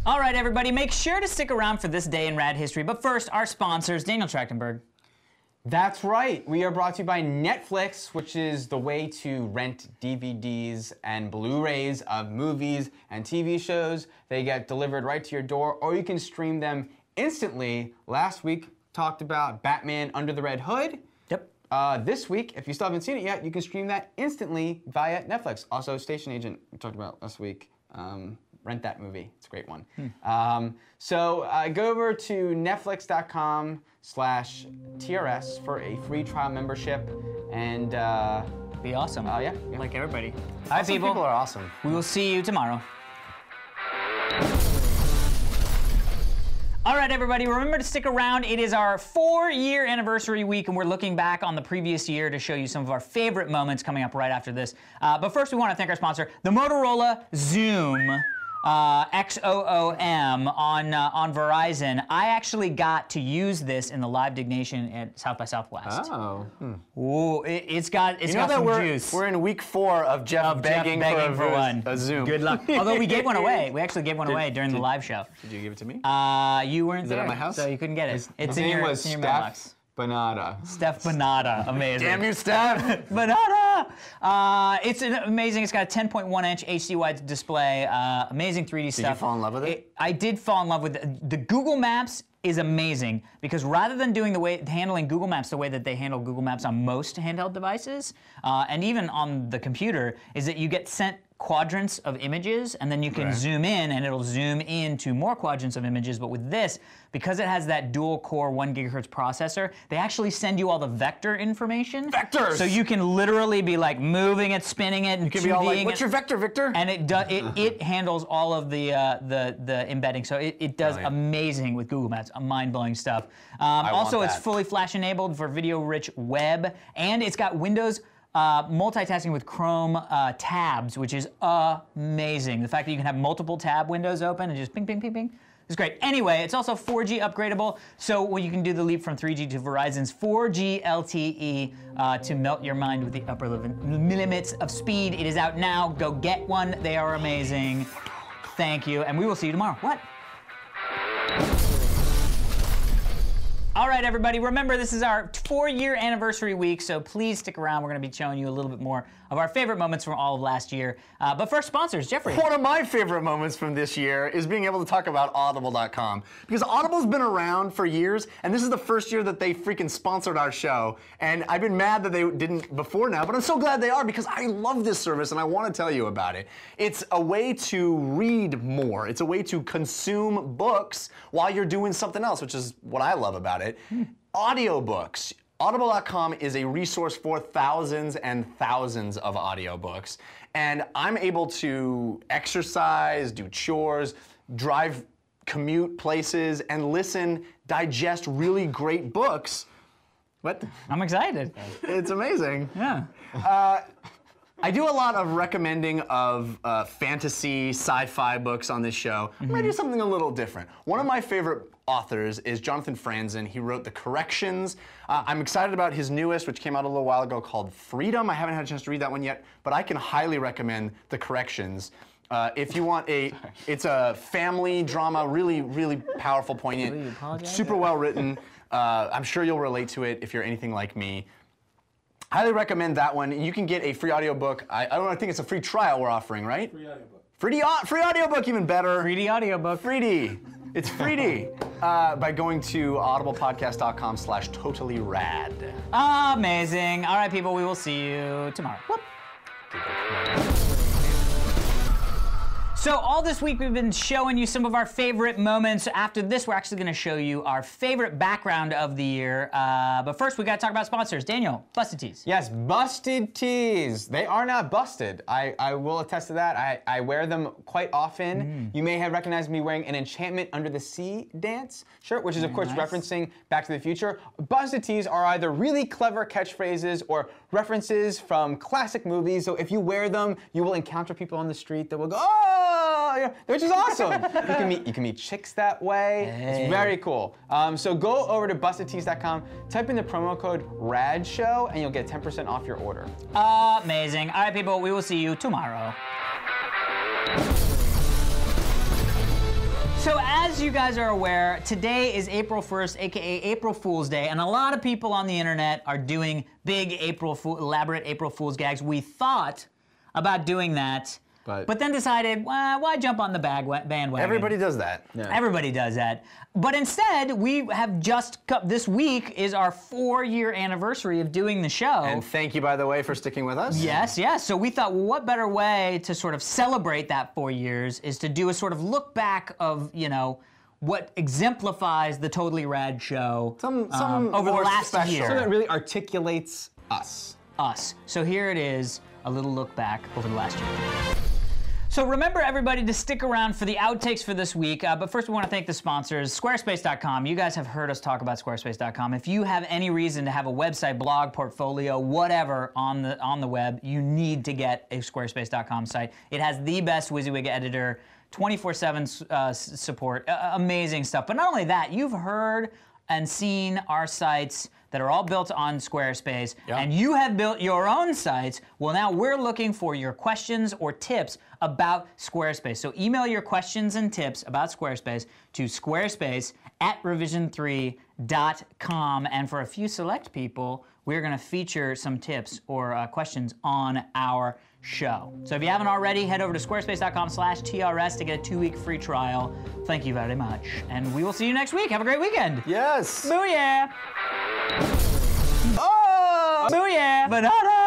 All right, everybody, make sure to stick around for this day in rad history. But first, our sponsors, Daniel Trachtenberg. That's right. We are brought to you by Netflix, which is the way to rent DVDs and Blu-rays of movies and TV shows. They get delivered right to your door, or you can stream them instantly. Last week, talked about Batman Under the Red Hood. Yep. This week, if you still haven't seen it yet, you can stream that instantly via Netflix. Also, Station Agent, we talked about last week. Rent that movie. It's a great one. So go over to netflix.com/TRS for a free trial membership, and Be awesome. yeah. Like everybody. All right, people. People are awesome. We will see you tomorrow. All right, everybody, remember to stick around. It is our 4-year anniversary week, and we're looking back on the previous year to show you some of our favorite moments coming up right after this. But first, we want to thank our sponsor, the Motorola Xoom. XOOM on Verizon. I actually got to use this in the live Dignation at South by Southwest. Oh. Ooh, it's got You know that some we're juice. in week 4 of Jeff begging for one. a Zoom. Good luck. Although we gave one away. We actually gave one away during the live show. Did you give it to me? You weren't Is there, it at my house? so you couldn't get it. It's His in name your, was it's in your Steph mailbox. Bonata. Steph Bonata, amazing. Damn you, Steph! Bonata! It's amazing. It's got a 10.1-inch HD wide display. Amazing 3D stuff. Did you fall in love with it? I did fall in love with it. The Google Maps is amazing because rather than handling Google Maps the way that they handle Google Maps on most handheld devices, and even on the computer, is that you get sent quadrants of images, and then you can zoom in, and it'll zoom into more quadrants of images. But with this, because it has that dual-core 1 gigahertz processor, they actually send you all the vector information. Vectors! So you can literally be like moving it, spinning it, and You can be all like, what's it. your vector, Victor? And it handles all of the embedding, so it does amazing with Google Maps, mind-blowing stuff. Also, it's that. fully flash-enabled for video-rich web, and it's got Windows multitasking with Chrome tabs, which is amazing. The fact that you can have multiple tab windows open and just ping, ping, ping, ping. It's great. Anyway, it's also 4G upgradable, so you can do the leap from 3G to Verizon's 4G LTE to melt your mind with the upper limits of speed. It is out now. Go get one. They are amazing. Thank you, and we will see you tomorrow. What? All right, everybody, remember this is our 4-year anniversary week, so please stick around. We're going to be showing you a little bit more of our favorite moments from all of last year. But first, sponsors, Jeffrey. One of my favorite moments from this year is being able to talk about Audible.com. Because Audible's been around for years, and this is the first year that they freaking sponsored our show. And I've been mad that they didn't before now, but I'm so glad they are because I love this service and I want to tell you about it. It's a way to read more. It's a way to consume books while you're doing something else, which is what I love about it. Audiobooks. Audible.com is a resource for thousands and thousands of audiobooks. And I'm able to exercise, do chores, drive, commute places, and listen, digest really great books. What? I'm excited. It's amazing. Yeah. I do a lot of recommending of fantasy, sci-fi books on this show. I'm gonna do something a little different. One of my favorite authors is Jonathan Franzen. He wrote The Corrections. I'm excited about his newest, which came out a little while ago, called Freedom. I haven't had a chance to read that one yet, but I can highly recommend The Corrections. If you want it's a family drama, really, really powerful, poignant, super well written. I'm sure you'll relate to it if you're anything like me. Highly recommend that one. You can get a free audiobook. I think it's a free trial we're offering, right? Free audiobook. Free audiobook, even better. 3D audiobook. 3D. It's 3D. By going to audible.podcast.com/totallyrad. Amazing. All right, people, we will see you tomorrow. Whoop. So all this week we've been showing you some of our favorite moments. After this, we're actually going to show you our favorite background of the year. But first, we got to talk about sponsors. Daniel, Busted Tees. Yes, Busted Tees. They are not busted. I will attest to that. I wear them quite often. You may have recognized me wearing an Enchantment Under the Sea dance shirt, which is, of course, referencing Back to the Future. Busted Tees are either really clever catchphrases or references from classic movies. So if you wear them, you will encounter people on the street that will go, oh! Yeah, which is awesome. You can meet chicks that way. Hey. It's very cool. So go over to bustedtees.com, type in the promo code RADSHOW, and you'll get 10% off your order. Amazing. All right, people, we will see you tomorrow. So So as you guys are aware, today is April 1st, aka April Fool's Day, and a lot of people on the internet are doing big elaborate April Fool's gags. We thought about doing that, but then decided, well, why jump on the bandwagon? Everybody does that. Yeah. Everybody does that. But instead, we have this week is our 4-year anniversary of doing the show. And thank you, by the way, for sticking with us. Yes, yes. So we thought, well, what better way to sort of celebrate that 4 years is to do a sort of look back of, you know, what exemplifies the Totally Rad show Some over the more last special. year. So that really articulates us. So here it is, a little look back over the last year. So remember, everybody, to stick around for the outtakes for this week. But first, we want to thank the sponsors, Squarespace.com. You guys have heard us talk about Squarespace.com. If you have any reason to have a website, blog, portfolio, whatever on the web, you need to get a Squarespace.com site. It has the best WYSIWYG editor, 24/7 support, amazing stuff. But not only that, you've heard and seen our sites that are all built on Squarespace, and you have built your own sites. Well, now we're looking for your questions or tips about Squarespace. So email your questions and tips about Squarespace to squarespace@revision3.com. And for a few select people, we're going to feature some tips or questions on our show. So if you haven't already, head over to squarespace.com/TRS to get a 2-week free trial. Thank you very much. And we will see you next week. Have a great weekend. Yes. Booyah! Oh! Booyah! Banana!